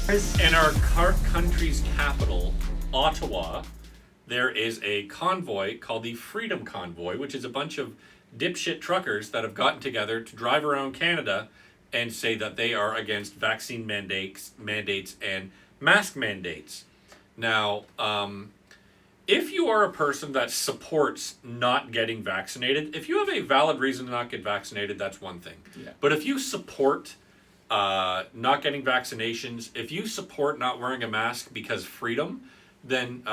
In our country's capital, Ottawa, there is a convoy called the Freedom Convoy, which is a bunch of dipshit truckers that have gotten together to drive around Canada and say that they are against vaccine mandates and mask mandates. Now, if you are a person that supports not getting vaccinated, if you have a valid reason to not get vaccinated, that's one thing. Yeah. But if you support not getting vaccinations, if you support not wearing a mask because freedom, then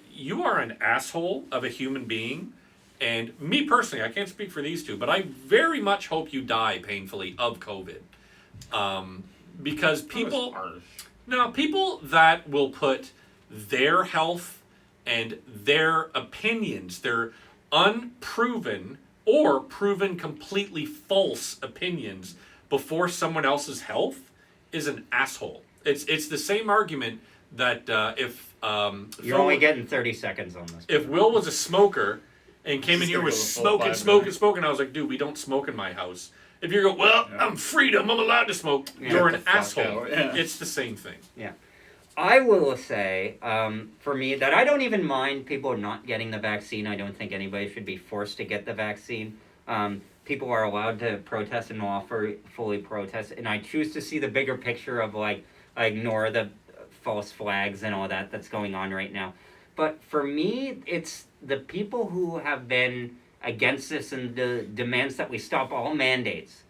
you are an asshole of a human being. And me personally, I can't speak for these two, but I very much hope you die painfully of COVID. Because people that will put their health and their opinions, their unproven or proven completely false opinions before someone else's health is an asshole. It's the same argument that if you're only getting 30 seconds on this. If Will was a smoker and came in here with smoking, I was like, dude, we don't smoke in my house. If you go, well, yeah. I'm freedom, I'm allowed to smoke, you're an asshole. Yeah. It's the same thing. Yeah. I will say, for me, that I don't even mind people not getting the vaccine. I don't think anybody should be forced to get the vaccine. People are allowed to protest and lawfully protest, and I choose to see the bigger picture of, I ignore the false flags and all that that's going on right now. But for me, it's the people who have been against this and the demands that we stop all mandates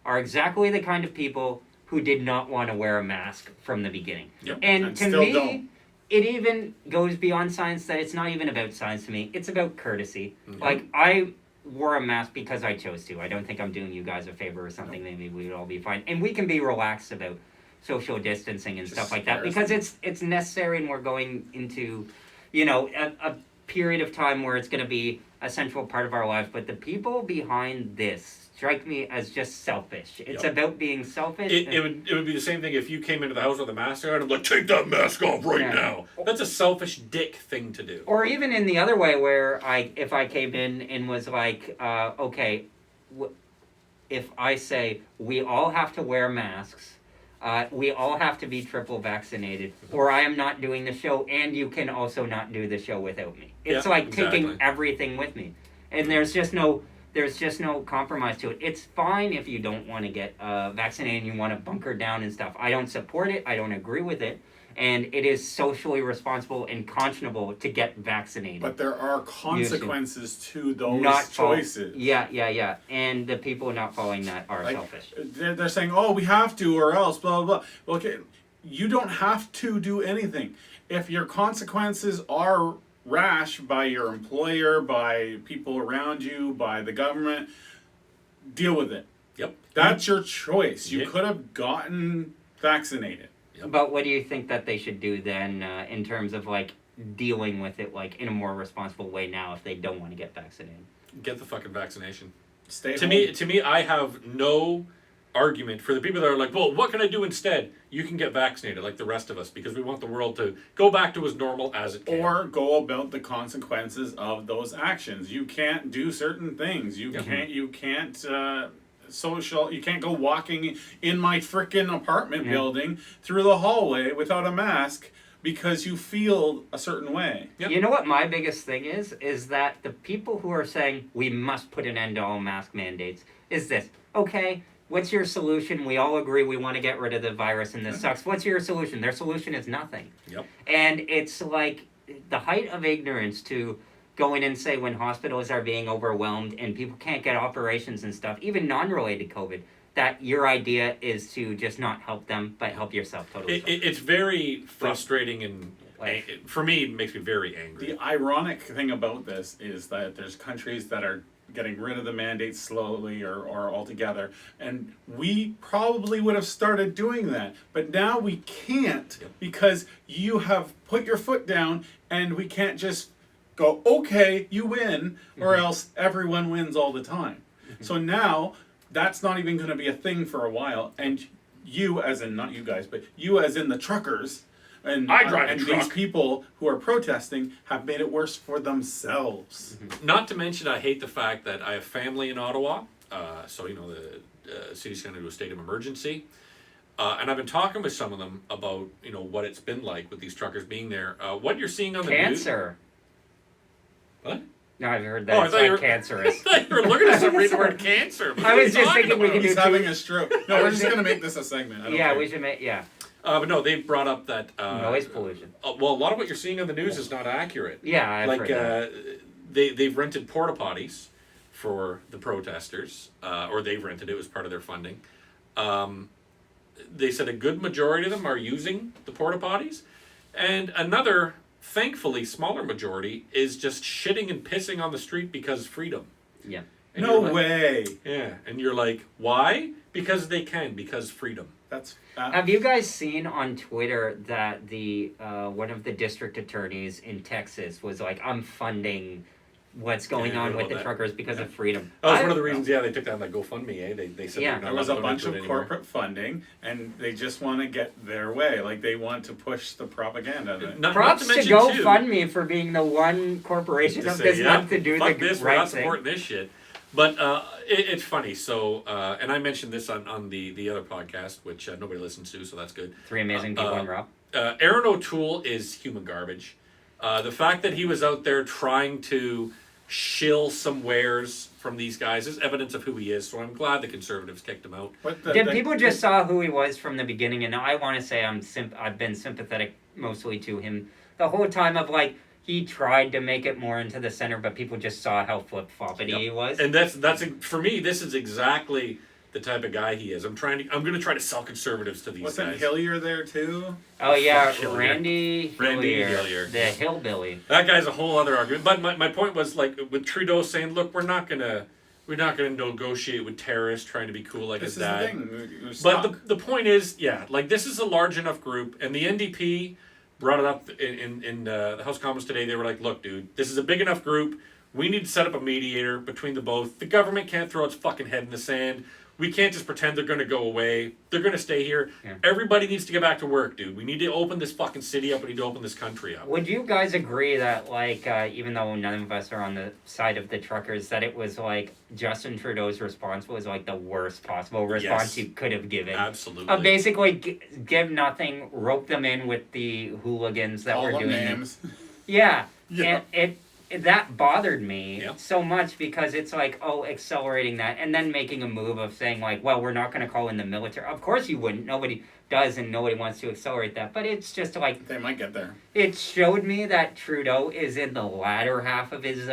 are exactly the kind of people who did not want to wear a mask from the beginning. Yep. And to me, it even goes beyond science, that it's not even about science to me. It's about courtesy. Mm-hmm. I wore a mask because I chose to. I don't think I'm doing you guys a favor or something. Maybe we'd all be fine. And we can be relaxed about social distancing and stuff like that because it's necessary, and we're going into, a period of time where it's going to be a central part of our lives. But the people behind this strike me as just selfish. It's about being selfish. It would be the same thing if you came into the house with a mask on and I'm like, take that mask off right now. That's a selfish dick thing to do. Or even in the other way where if I came in and was like, if I say we all have to wear masks, we all have to be triple vaccinated, or I am not doing the show, and you can also not do the show without me. It's taking everything with me. And there's just no compromise to it. It's fine if you don't want to get vaccinated and you want to bunker down and stuff. I don't support it. I don't agree with it. And it is socially responsible and conscionable to get vaccinated. But there are consequences to those choices. Yeah. And the people not following that are selfish. They're saying, oh, we have to or else, blah, blah, blah. Okay, you don't have to do anything. If your consequences are rash by your employer, by people around you, by the government, deal with it. Yep. That's your choice. You could have gotten vaccinated. Yep. But what do you think that they should do then in terms of dealing with it in a more responsible way now if they don't want to get vaccinated? Get the fucking vaccination. Stay home. To me, I have no argument for the people that are like, well, what can I do instead? You can get vaccinated like the rest of us because we want the world to go back to as normal as it can. Or go about the consequences of those actions. You can't do certain things. You can't go walking in my frickin' apartment building through the hallway without a mask because you feel a certain way. Yep. You know what my biggest thing is that the people who are saying we must put an end to all mask mandates is this. Okay, what's your solution? We all agree we want to get rid of the virus and this sucks. What's your solution? Their solution is nothing. Yep. And it's like the height of ignorance to go in and say when hospitals are being overwhelmed and people can't get operations and stuff, even non-related COVID, that your idea is to just not help them, but help yourself totally. It's very frustrating and for me, it makes me very angry. The ironic thing about this is that there's countries that are getting rid of the mandates slowly or altogether, and we probably would have started doing that, but now we can't because you have put your foot down, and we can't just go, okay, you win, or else everyone wins all the time. So now that's not even going to be a thing for a while, and you, as in not you guys, but you as in the truckers and these people who are protesting have made it worse for themselves. Not to mention, I hate the fact that I have family in Ottawa, so the city's going to do a state of emergency. And I've been talking with some of them about what it's been like with these truckers being there. What you're seeing on the news. Cancer. What? No, I've heard that Oh, I it's thought you like were cancerous. I thought you were looking at some read the word cancer. What I are you was just talking thinking we about? could do He's having a stroke. No, we're just gonna make this a segment. I don't Yeah, care. we should make But no, they brought up that noise pollution. well, a lot of what you're seeing on the news is not accurate. Yeah, I've Like heard that. they've rented porta potties for the protesters, or they've rented it. It was part of their funding. They said a good majority of them are using the porta potties, and another, thankfully, smaller majority is just shitting and pissing on the street because freedom. Yeah. And No you're like- way. Yeah, and you're like, why? Because they can, because freedom. That's Have you guys seen on Twitter that the one of the district attorneys in Texas was like, I'm funding what's going Yeah, I on heard with about the that. truckers because of freedom? That was one of the reasons. Yeah, they took down that GoFundMe. They said Yeah. they're not there was a allowed to bunch donate of to it anymore. corporate funding, and they just want to get their way. Like they want to push the propaganda. Not Props to to mention, too, GoFundMe for being the one corporation to of say, this yeah, month to do fuck the this, we're right not thing. supporting this shit. But it's funny. So, and I mentioned this on the other podcast, which nobody listens to, so that's good. 3 amazing people in Raw. Aaron O'Toole is human garbage. The fact that he was out there trying to shill some wares from these guys is evidence of who he is. So I'm glad the Conservatives kicked him out. People just saw who he was from the beginning, and I want to say I've been sympathetic mostly to him the whole time. Of like, he tried to make it more into the center, but people just saw how flip-floppity he was. And that's for me. This is exactly the type of guy he is. I'm going to try to sell conservatives to these Wasn't guys. Hillier there too? Oh yeah, Hillier. Randy Hillier. the hillbilly. That guy's a whole other argument. But my point was, like, with Trudeau saying, "Look, we're not gonna negotiate with terrorists trying to be cool like This his is the dad." thing. We're But stuck. the point is, yeah, like, this is a large enough group, and the NDP brought it up in the House of Commons today. They were like, "Look, dude, this is a big enough group. We need to set up a mediator between the both. The government can't throw its fucking head in the sand. We can't just pretend they're going to go away. They're going to stay here. Yeah. Everybody needs to get back to work, dude. We need to open this fucking city up. We need to open this country up." Would you guys agree that, like, even though none of us are on the side of the truckers, that it was like Justin Trudeau's response was like the worst possible response Yes. you could have given? Absolutely. Basically, give nothing, rope them in with the hooligans that All were the doing it. names. Yeah, Yeah. and that bothered me Yep. so much because it's like, oh, accelerating that and then making a move of saying like, well, we're not going to call in the military. Of course you wouldn't. Nobody does, and nobody wants to accelerate that. But it's just like, They might get there. it showed me that Trudeau is in the latter half of his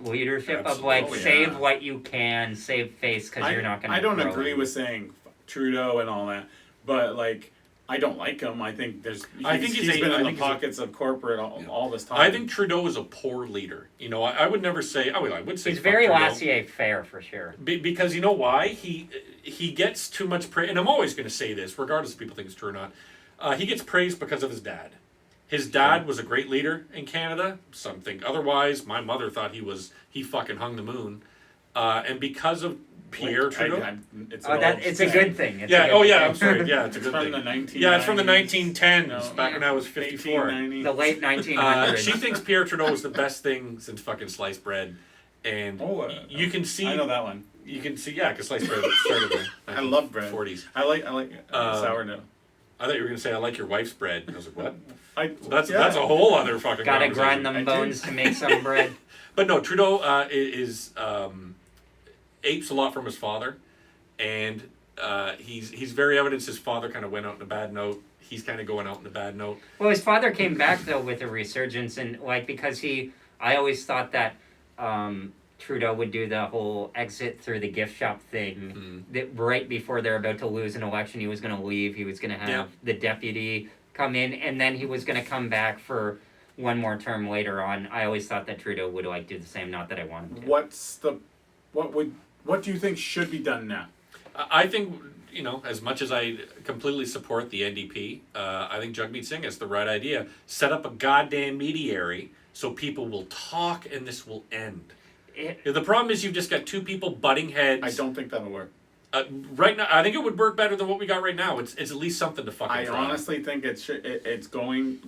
leadership of like, Absolutely, save yeah. what you can, save face because you're not going to. I don't agree with saying Trudeau and all that, but like I don't like him. I think I think he's been I in the think he's a- pockets of corporate all this time. I think Trudeau is a poor leader. I would never say. I would say He's fuck very Trudeau. laissez-faire for sure. Because you know why? He gets too much praise, and I'm always going to say this, regardless if people think it's true or not. He gets praised because of his dad. His dad was a great leader in Canada. Some think otherwise. My mother thought he fucking hung the moon, and because of Pierre Trudeau. It's It's a good thing. It's a Yeah. good Oh yeah. thing. I'm sorry. Yeah, it's a It's good from thing. the 1990s. Yeah, it's from the 1910s, No. back when I was 54. 1890. The late 1900s. She thinks Pierre Trudeau is the best thing since fucking sliced bread, and you can see. I know that one. You can see, yeah, because sliced bread started in the I love bread. 40s. I like sourdough. I thought you were gonna say I like your wife's bread. And I was like, what? That's yeah. a whole other fucking. Gotta conversation. grind them I do. bones to make some bread. But no, Trudeau is apes a lot from his father, and he's very evident his father kind of went out in a bad note. He's kind of going out in a bad note. Well, his father came back though with a resurgence, and like because I always thought that Trudeau would do the whole exit through the gift shop thing. That right before they're about to lose an election, he was going to leave. He was going to have the deputy come in, and then he was going to come back for one more term later on. I always thought that Trudeau would like do the same. Not that I wanted to. What do you think should be done now? I think, as much as I completely support the NDP, I think Jagmeet Singh has the right idea. Set up a goddamn mediary so people will talk and this will end. The problem is you've just got two people butting heads. I don't think that'll work. Right now, I think it would work better than what we got right now. It's at least something to fucking I try. honestly think it's going.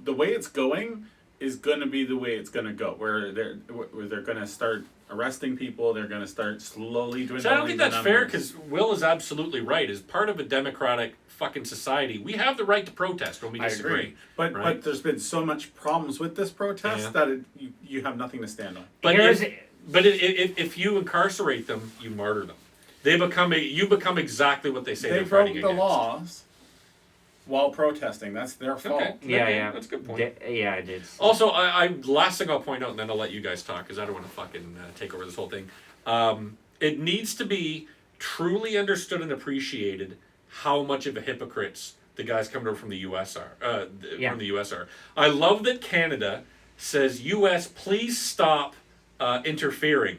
The way it's going is going to be the way it's going to go. Where they're going to start arresting people. They're going to start slowly dwindling. So I don't think the that's fair numbers. because Will is absolutely right. As part of a democratic fucking society, we have the right to protest when we I disagree. agree, but right? there's been so much problems with this protest Yeah. that you have nothing to stand on. But Here's- if you incarcerate them, you martyr them. You become exactly what they say They they're broke fighting the against. laws while protesting. That's their fault. Okay. Yeah, That's a good point. Yeah, it is. Also, I last thing I'll point out, and then I'll let you guys talk because I don't want to fucking take over this whole thing. It needs to be truly understood and appreciated how much of a hypocrites the guys coming over from the U.S. are. From the U.S. are. I love that Canada says, "U.S. please stop interfering."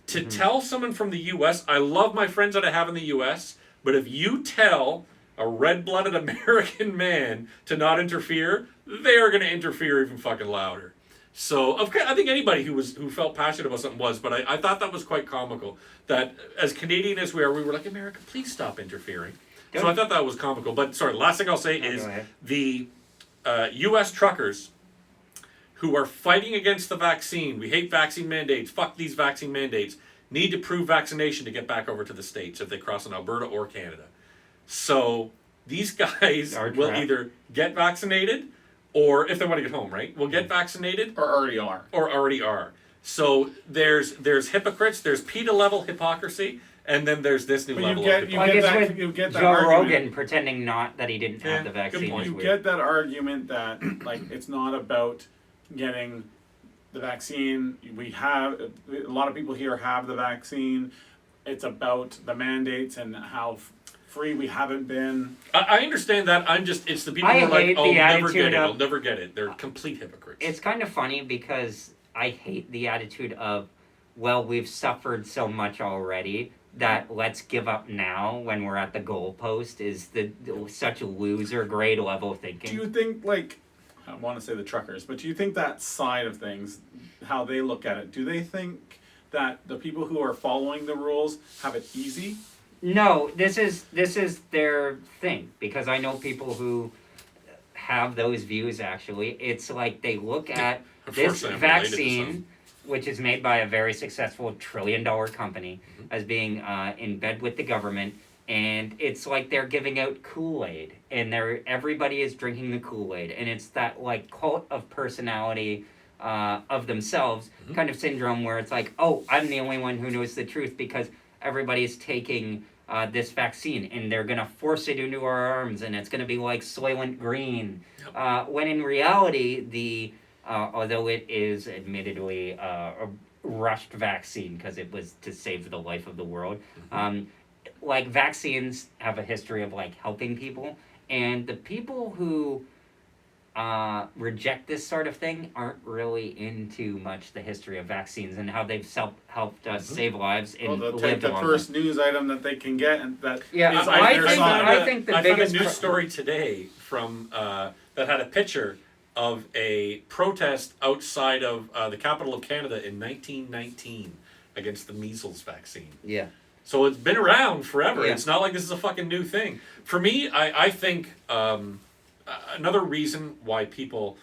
To tell someone from the U.S., I love my friends that I have in the U.S., but if you tell a red-blooded American man to not interfere, they are going to interfere even fucking louder. So I think anybody who felt passionate about something was, but I thought that was quite comical. That as Canadian as we are, we were like, America, please stop interfering. Good. So I thought that was comical. But sorry, last thing I'll say No, is go ahead. the U.S. truckers who are fighting against the vaccine, we hate vaccine mandates, fuck these vaccine mandates, need to prove vaccination to get back over to the States if they cross in Alberta or Canada. So these guys Our will trap. either get vaccinated or, if they want to get home, right, will get vaccinated Or already are. or already are. So there's hypocrites, there's PETA level hypocrisy, and then there's this new But you level get- of you Well, hypocrisy. I get guess that- with you get that Joe argument. Rogan pretending not that he didn't Yeah, have the good vaccine point. was You weird. get that argument that like it's not about getting the vaccine. We have a lot of people here have the vaccine. It's about the mandates and how free we haven't been. I understand that. It's the people I who are like, hate I'll the never attitude get it, of- I'll never get it. They're complete hypocrites. It's kind of funny because I hate the attitude of, well, we've suffered so much already that let's give up now when we're at the goalpost is such a loser grade level of thinking. Do you think like I want to say the truckers, but do you think that side of things, how they look at it, do they think that the people who are following the rules have it easy? No, this is their thing because I know people who have those views. Actually, it's like they look at this Unfortunately, I'm related to vaccine, which is made by a very successful $1 trillion company, Mm-hmm. as being in bed with the government, and it's like they're giving out Kool-Aid, and everybody is drinking the Kool-Aid, and it's that like cult of personality. Of themselves Mm-hmm. kind of syndrome where it's like, oh, I'm the only one who knows the truth because everybody's taking this vaccine and they're going to force it into our arms and it's going to be like Soylent Green. When in reality, although it is admittedly a rushed vaccine because it was to save the life of the world, like vaccines have a history of like helping people, and the people who reject this sort of thing aren't really into much the history of vaccines and how they've helped us save lives and Well, they'll live take the longer. first news item that they can get, and that Yeah, is I on their think- side. I think the I found a biggest news pro- story today from that had a picture of a protest outside of the capital of Canada in 1919 against the measles vaccine. Yeah. So it's been around forever. Yeah. It's not like this is a fucking new thing. For me, I think another reason why people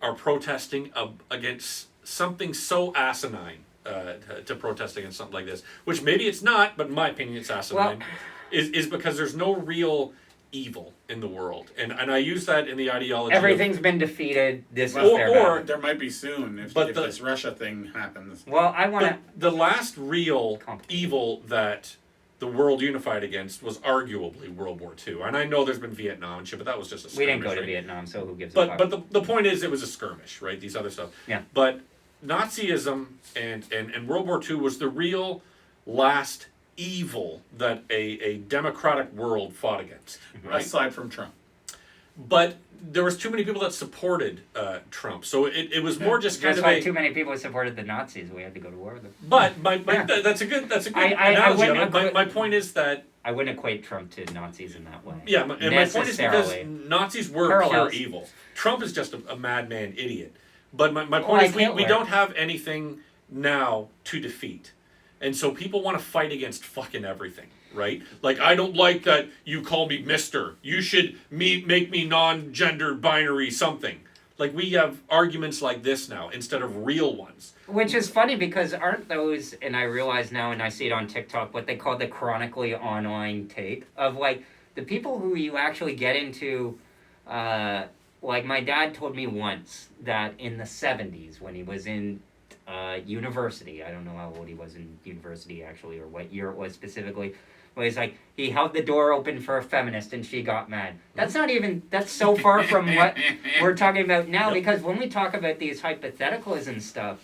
are protesting against something so asinine to protest against something like this, which maybe it's not, but in my opinion it's asinine, is because there's no real evil in the world. And I use that in the ideology Everything's been defeated. This Well, is their or- battle. There might be soon if But the- this Russia thing happens. Well, I want But to. the last real Complicated. evil that the world unified against was arguably World War II. And I know there's been Vietnam and shit, but that was just a skirmish. We didn't go to right? Vietnam, so who gives a But fuck? but the point is, it was a skirmish, right? These other stuff. Yeah. But Nazism and World War II was the real last evil that a democratic world fought against, right? Aside from Trump. But there was too many people that supported Trump, so it was more just kind Just of like a. too many people supported the Nazis, we had to go to war with them. But Yeah. that's a good I analogy. wouldn't of it. My agree- point is that I wouldn't equate Trump to Nazis in that way. yeah, and my point is because Necessarily. Nazis were Parallels. pure evil. Trump is just a madman idiot. But my point Like is we Hitler. don't have anything now to defeat. And so people want to fight against fucking everything, right? Like, I don't like that you call me Mister. You should make me non-gender binary something. Like we have arguments like this now instead of real ones. Which is funny because aren't those, and I realize now and I see it on TikTok, what they call the chronically online tape of like the people who you actually get into, like my dad told me once that in the 70s when he was in university, I don't know how old he was in university actually or what year it was specifically, but he's like, he held the door open for a feminist and she got mad. That's not even, that's so far from what we're talking about now. Yep. Because when we talk about these hypotheticals and stuff,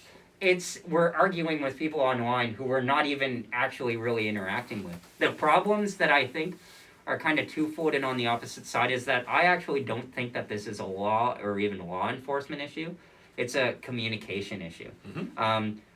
we're arguing with people online who we're not even actually really interacting with. The problems that I think are kind of twofold and on the opposite side is that I actually don't think that this is a law or even law enforcement issue. It's a communication issue.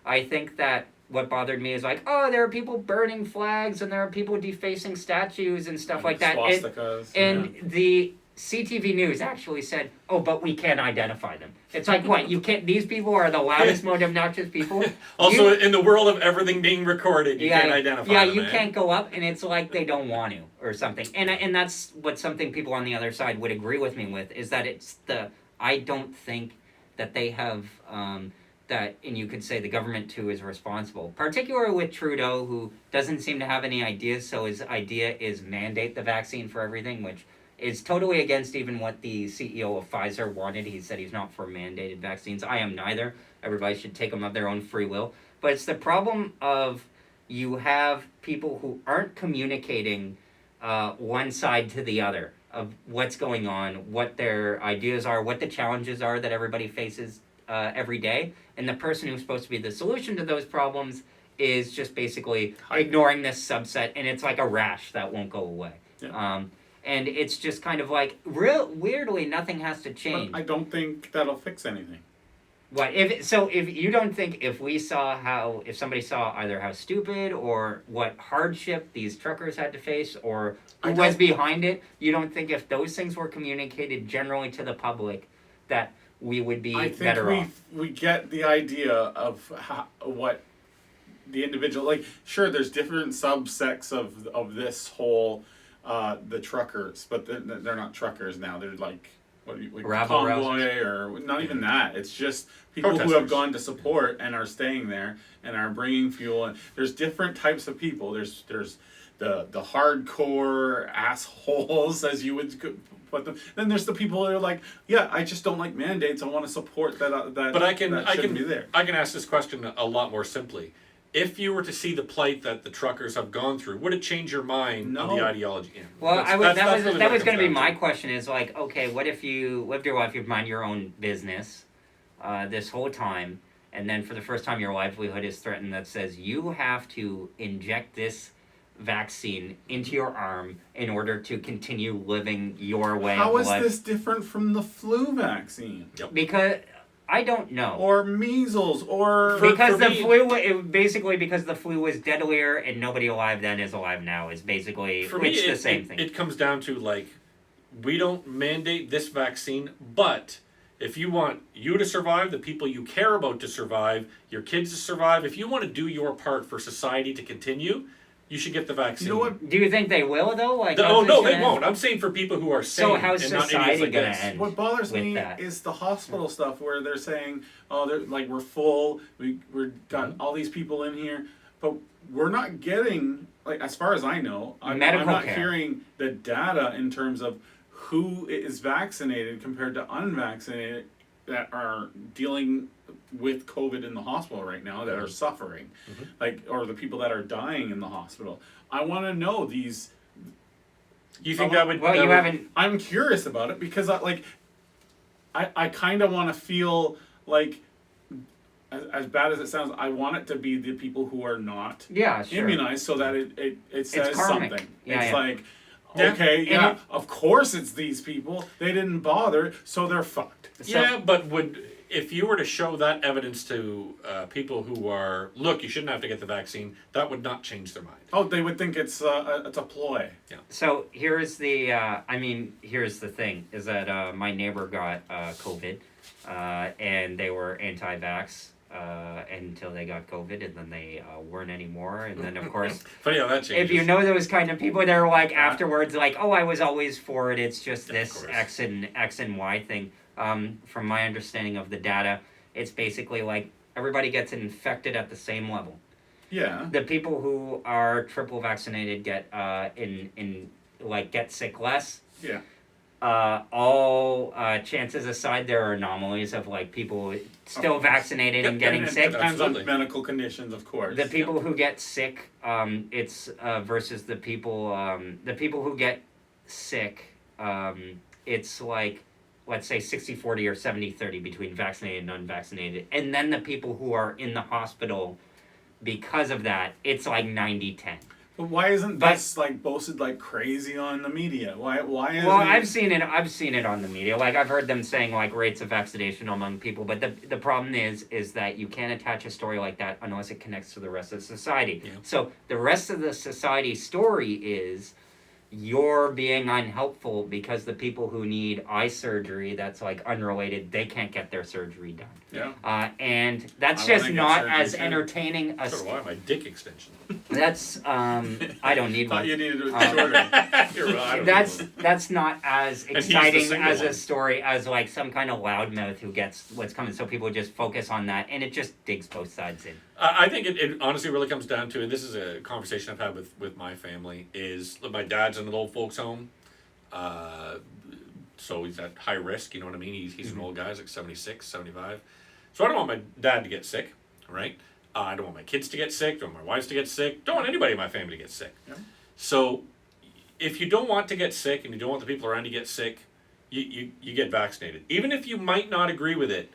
I think that what bothered me is like, oh, there are people burning flags and there are people defacing statues and stuff like that. Swastikas. And the CTV News actually said, oh, but we can't identify them. It's like, what, you can't, these people are the loudest, most obnoxious people? Also, in the world of everything being recorded, you can't identify them. Yeah, you can't go up and it's like they don't want to or something. And that's what something people on the other side would agree with me with, is that I don't think that they have, that, and you could say the government too is responsible, particularly with Trudeau, who doesn't seem to have any ideas. So his idea is mandate the vaccine for everything, which is totally against even what the CEO of Pfizer wanted. He said he's not for mandated vaccines. I am neither. Everybody should take them of their own free will. But it's the problem of you have people who aren't communicating one side to the other of what's going on, what their ideas are, what the challenges are that everybody faces every day, and the person who's supposed to be the solution to those problems is just basically ignoring this subset, and it's like a rash that won't go away. Yeah. And it's just kind of like, weirdly, nothing has to change. But I don't think that'll fix anything. What if you don't think if somebody saw either how stupid or what hardship these truckers had to face or who was behind it, you don't think if those things were communicated generally to the public that we would be better off? We get the idea of what the individual, like, sure, there's different subsects of this whole the truckers, but they're not truckers now. They're like Convoy or not even that. It's just people who have gone to support and are staying there and are bringing fuel. And there's different types of people. There's the hardcore assholes, as you would put them. Then there's the people that are like, yeah, I just don't like mandates. I want to support that. But I can be there. I can ask this question a lot more simply. If you were to see the plight that the truckers have gone through, would it change your mind on the ideology? Yeah. Well, that was going to be my question. Is like, okay, what if you lived your life, you mind your own business, this whole time, and then for the first time your livelihood is threatened. That says you have to inject this vaccine into your arm in order to continue living your way How of is life. this different from the flu vaccine? Yep. Because I don't know. Or measles, or Because the flu was deadlier and nobody alive then is alive now is basically For me, it's the same thing. It comes down to like, we don't mandate this vaccine, but if you want you to survive, the people you care about to survive, your kids to survive, if you want to do your part for society to continue, you should get the vaccine. You know what? Do you think they will though? Like, They won't. I'm saying for people who are sane So how's and not society idiots like gonna this. end? What bothers with me that? is the hospital stuff where they're saying, "Oh, they're like we're full. We're got all these people in here, but we're not getting like as far as I know, I'm not care. hearing the data in terms of who is vaccinated compared to unvaccinated that are dealing with COVID in the hospital right now that are suffering, like or the people that are dying in the hospital. I want to know these." You think that would? Well, you haven't. I'm curious about it because I kind of want to feel like, as bad as it sounds, I want it to be the people who are not immunized so that it says something. Yeah, it's yeah. like, Yeah. okay, yeah, of course it's these people. They didn't bother, so they're fucked. Yeah, but if you were to show that evidence to people who are, look, you shouldn't have to get the vaccine, that would not change their mind. Oh, they would think it's a ploy. Yeah. So here's the here's the thing is that my neighbor got COVID and they were anti-vax until they got COVID and then they weren't anymore, and then of course Funny how that changes. if you know those kind of people, they're like afterwards like, oh, I was always for it, it's just Yeah, of this course. X and Y thing. from my understanding of the data, it's basically like everybody gets infected at the same level. Yeah. The people who are triple vaccinated get get sick less. Yeah. All chances aside, there are anomalies of like people still vaccinated and getting it sick. depends Absolutely. on medical conditions, of course. The people who get sick, it's versus the people who get sick, it's like, let's say 60-40 or 70-30 between vaccinated and unvaccinated. And then the people who are in the hospital because of that, it's like 90-10. But why isn't this like boasted like crazy on the media? Why isn't Well, I've seen it on the media. Like I've heard them saying like rates of vaccination among people, but the problem is that you can't attach a story like that unless it connects to the rest of society. Yeah. So the rest of the society story is you're being unhelpful because the people who need eye surgery that's like unrelated, they can't get their surgery done. Yeah. And that's I just wanna get not surgery as too. entertaining a So do I. My dick extension. that's I don't need Thought one. you needed it Uh, shorter. You're right, I don't That's know. that's not as he's the exciting single as a one. story as like some kind of loudmouth who gets what's coming. So people just focus on that, and it just digs both sides in. I think it honestly really comes down to, and this is a conversation I've had with my family, is my dad's in an old folks home. So he's at high risk, you know what I mean? He's an old guy, he's like 76, 75. So I don't want my dad to get sick, right? I don't want my kids to get sick, don't want my wives to get sick, don't want anybody in my family to get sick. Yeah. So if you don't want to get sick and you don't want the people around you to get sick, you get vaccinated. Even if you might not agree with it,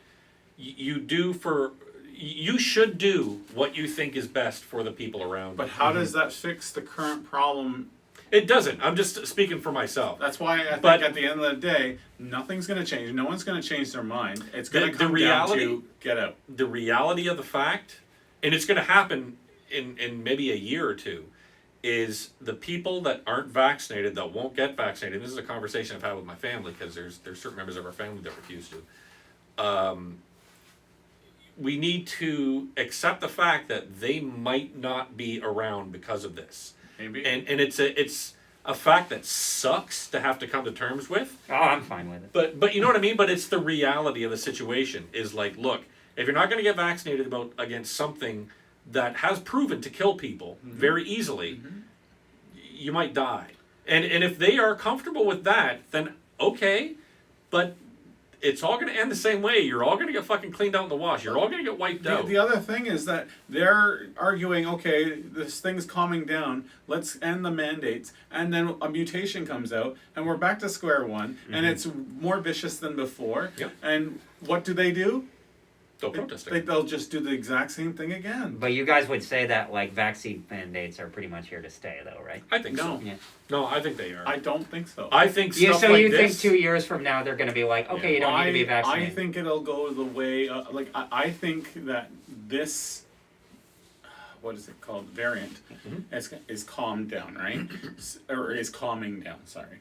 you should do what you think is best for the people around But you. how does that fix the current problem? It doesn't. I'm just speaking for myself. That's why I think But- at the end of the day, nothing's going to change. No one's going to change their mind. It's going to The come reality- down to get out. The reality of the fact, and it's going to happen in maybe a year or two, is the people that aren't vaccinated, that won't get vaccinated. This is a conversation I've had with my family because there's certain members of our family that refuse to. We need to accept the fact that they might not be around because of this. Maybe. And it's a fact that sucks to have to come to terms with. Oh, I'm fine with it. But you know what I mean? But it's the reality of the situation is like, look, if you're not going to get vaccinated against something that has proven to kill people very easily, you might die. And if they are comfortable with that, then okay, but it's all going to end the same way. You're all going to get fucking cleaned out in the wash. You're all going to get wiped out. The other thing is that they're arguing, okay, this thing's calming down, let's end the mandates, and then a mutation comes out, and we're back to square one, and it's more vicious than before. Yep. And what do? They'll protest They'll just do the exact same thing again. But you guys would say that like vaccine mandates are pretty much here to stay, though, right? I think so. No. Yeah. No, I think they are. I don't think so. I think Yeah. stuff So like you this. think 2 years from now they're going to be like, okay, you don't need to be vaccinated? I think it'll go the way, I think that this, what is it called, variant, is calmed down, right? Or is calming down, sorry.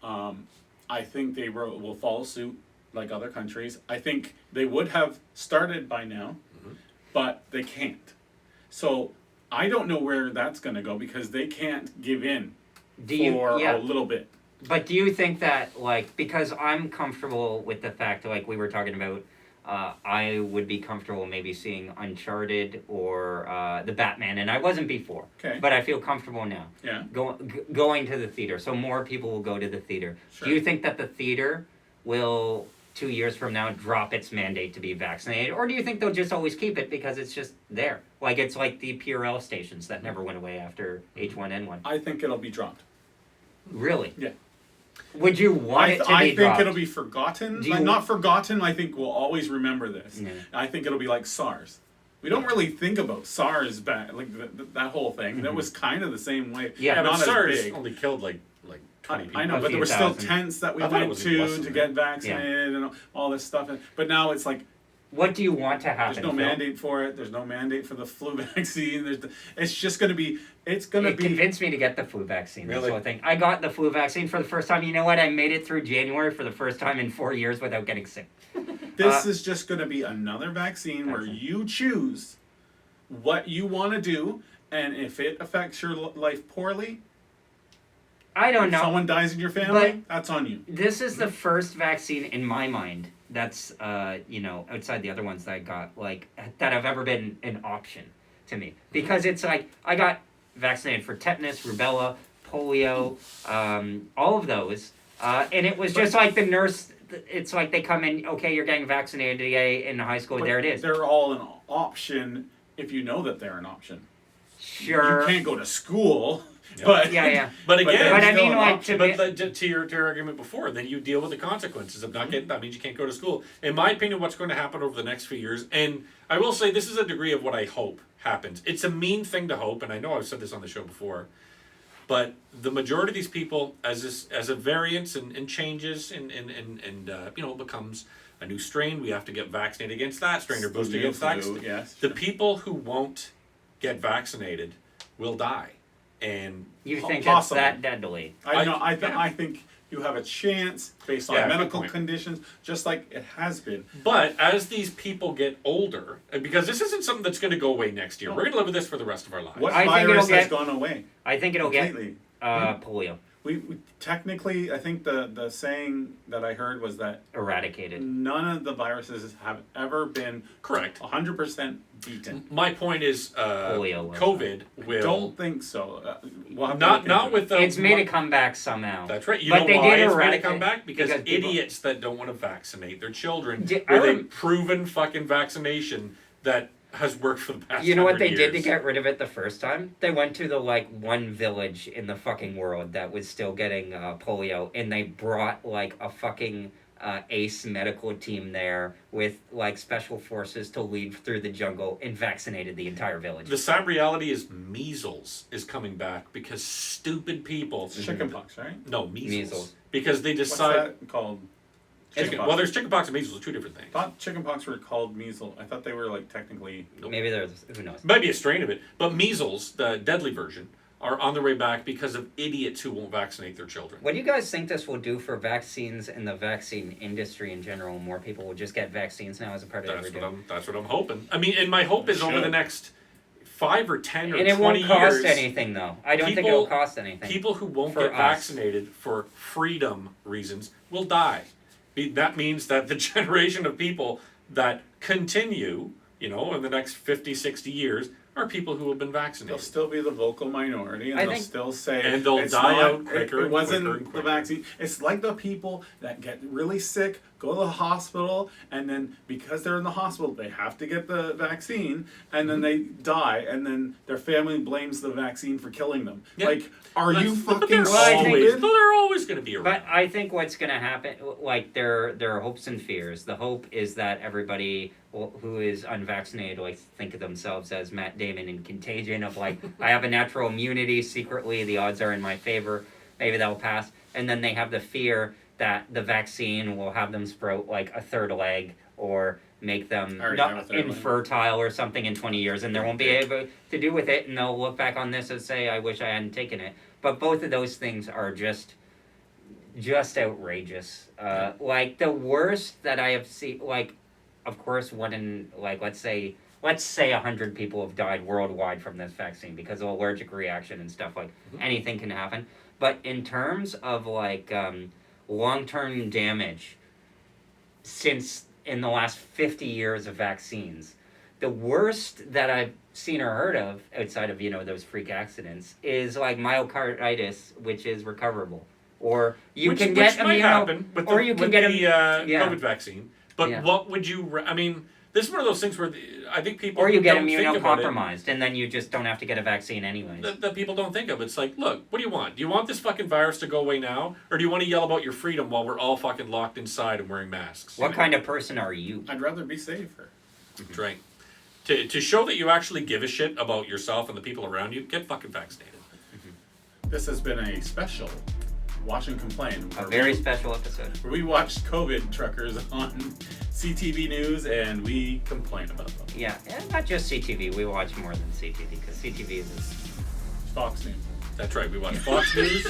I think they will follow suit like other countries. I think they would have started by now, but they can't. So I don't know where that's going to go because they can't give in for a little bit. But do you think that, like, because I'm comfortable with the fact, like we were talking about, I would be comfortable maybe seeing Uncharted or the Batman, and I wasn't before. Okay. But I feel comfortable now. Yeah. Going to the theater, so more people will go to the theater. Sure. Do you think that the theater will 2 years from now drop its mandate to be vaccinated, or do you think they'll just always keep it because it's just there? Like it's like the Purell stations that never went away after H1N1. I think it'll be dropped. Really? Yeah. Would you want it to be I think dropped? it'll be forgotten. Do you- Like, not forgotten. I think we'll always remember this. Yeah. I think it'll be like SARS. We don't really think about SARS back, like that whole thing. That was kind of the same way. Yeah, Yeah, not but as SARS big. only killed like 20 people. I know, A but few there were still thousand. tents that we I thought it went was to less than get that. vaccinated and all this stuff. But now it's like What do you want to happen? there's no Phil? mandate for it. There's no mandate for the flu vaccine. It's just going to be. It's going to It be. convinced me to get the flu vaccine. That's Really? the thing. I got the flu vaccine for the first time. You know what? I made it through January for the first time in 4 years without getting sick. This is just going to be another vaccine where you choose what you want to do, and if it affects your life poorly, I don't know. Someone dies in your family, But- that's on you. This is the first vaccine in my mind that's outside the other ones that I got, like, that have ever been an option to me, because it's like I got vaccinated for tetanus, rubella, polio, all of those, and it was just like the nurse. It's like they come in, okay, you're getting vaccinated today in high school. But There it is. They're all an option if you know that they're an option. Sure. You can't go to school, Yeah. but Yeah. But again, they're But I still mean, an like, option. to your argument before, then you deal with the consequences of not getting. That means you can't go to school. In my opinion, what's going to happen over the next few years, and I will say this is a degree of what I hope happens. It's a mean thing to hope, and I know I've said this on the show before, but the majority of these people, as a variance and changes and it becomes a new strain, we have to get vaccinated against that strain or boosted against that. Yes. The people who won't get vaccinated will die, and You think Possible. it's that deadly? I think you have a chance based on Yeah, good medical point. conditions, just like it has been. But as these people get older, because this isn't something that's going to go away next year, No. we're going to live with this for the rest of our lives. What I think virus it'll has get- gone away I think it'll completely? get polio We technically, I think the saying that I heard was that eradicated. none of the viruses have ever been Correct. 100% beaten. My point is, Polio was COVID will Don't think so. We'll have to not look into it. with the. It's made a comeback somehow. That's right. You But know they why did it's made a eradicate- comeback? Because because people- idiots that don't want to vaccinate their children Did- with I a rem- proven fucking vaccination that has worked for the past. You know what 100 they did to years. get rid of it the first time? They went to the one village in the fucking world that was still getting polio, and they brought like a fucking ace medical team there with like special forces to lead through the jungle and vaccinated the entire village. The sad reality is measles is coming back because stupid people. It's chickenpox, right? No, measles. Measles. Because they What's decide. that called? Chicken, well, there's chickenpox and measles are two different things. I thought chickenpox were called measles. I thought they were like technically. Maybe there's who knows. Might be a strain of it, but measles, the deadly version, are on their way back because of idiots who won't vaccinate their children. What do you guys think this will do for vaccines and the vaccine industry in general? More people will just get vaccines now as a part of everything. That's what I'm hoping. I mean, and my hope is over the Should. next 5 or 10 or And it 20 won't cost years, anything though. I don't think people- it'll cost anything. people who won't For get us. vaccinated for freedom reasons will die. That means that the generation of people that continue, in the next 50, 60 years, are people who have been They'll vaccinated. still be the vocal minority, and I they'll think- still say And they'll it's die not- out quicker It and wasn't quicker and the quicker. vaccine. It's like the people that get really sick, go to the hospital, and then because they're in the hospital, they have to get the vaccine, and then they die, and then their family blames the vaccine for killing them. Yeah. Like, are you But fucking they're I think- always, stupid? they're always going to be around. But I think what's going to happen, like there are hopes and fears. The hope is that everybody who is unvaccinated will think of themselves as Matt Damon in Contagion, of like, I have a natural immunity. Secretly, the odds are in my favor. Maybe that'll pass. And then they have the fear that the vaccine will have them sprout like a third leg or make them Already have a not third leg. infertile or something in 20 years, and they won't be able to do with it, and they'll look back on this and say, I wish I hadn't taken it. But both of those things are just outrageous. Like the worst that I have seen, like, of course, one in like let's say 100 people have died worldwide from this vaccine because of allergic reaction and stuff. Like anything can happen. But in terms of like long-term damage, since in the last 50 years of vaccines, the worst that I've seen or heard of outside of those freak accidents is like myocarditis, which is recoverable, or you can get which might happen with or the, you can with get the COVID vaccine. But Yeah. what would you? I mean, this is one of those things where I think people or you get don't think about it. immunocompromised, and then you just don't have to get a vaccine anyways. That people don't think of. It's like, look, what do you want? Do you want this fucking virus to go away now, or do you want to yell about your freedom while we're all fucking locked inside and wearing masks? What kind of person are you? I'd rather be safer. That's right. To show that you actually give a shit about yourself and the people around you, get fucking vaccinated. This has been a special Watch and Complain. A where very we- special episode. where we watched COVID truckers on CTV News and we complain about them. Yeah, and not just CTV. We watch more than CTV because CTV is Fox News. That's right. We watch Fox News.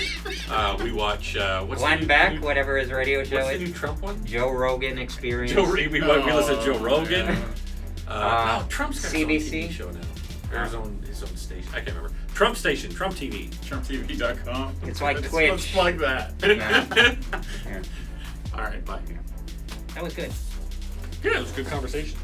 We watch what's Glenn the Beck, new, whatever his radio show what's the is. new Trump one? Joe Rogan Experience. We listen to Joe Rogan. yeah. Trump's got his own CBC? TV show now. Or his own station. I can't remember. Trump Station, Trump TV. TrumpTV.com. It's like let's, Twitch. Let's plug that. Yeah. All right, bye. That was good. Yeah, it was a good conversation.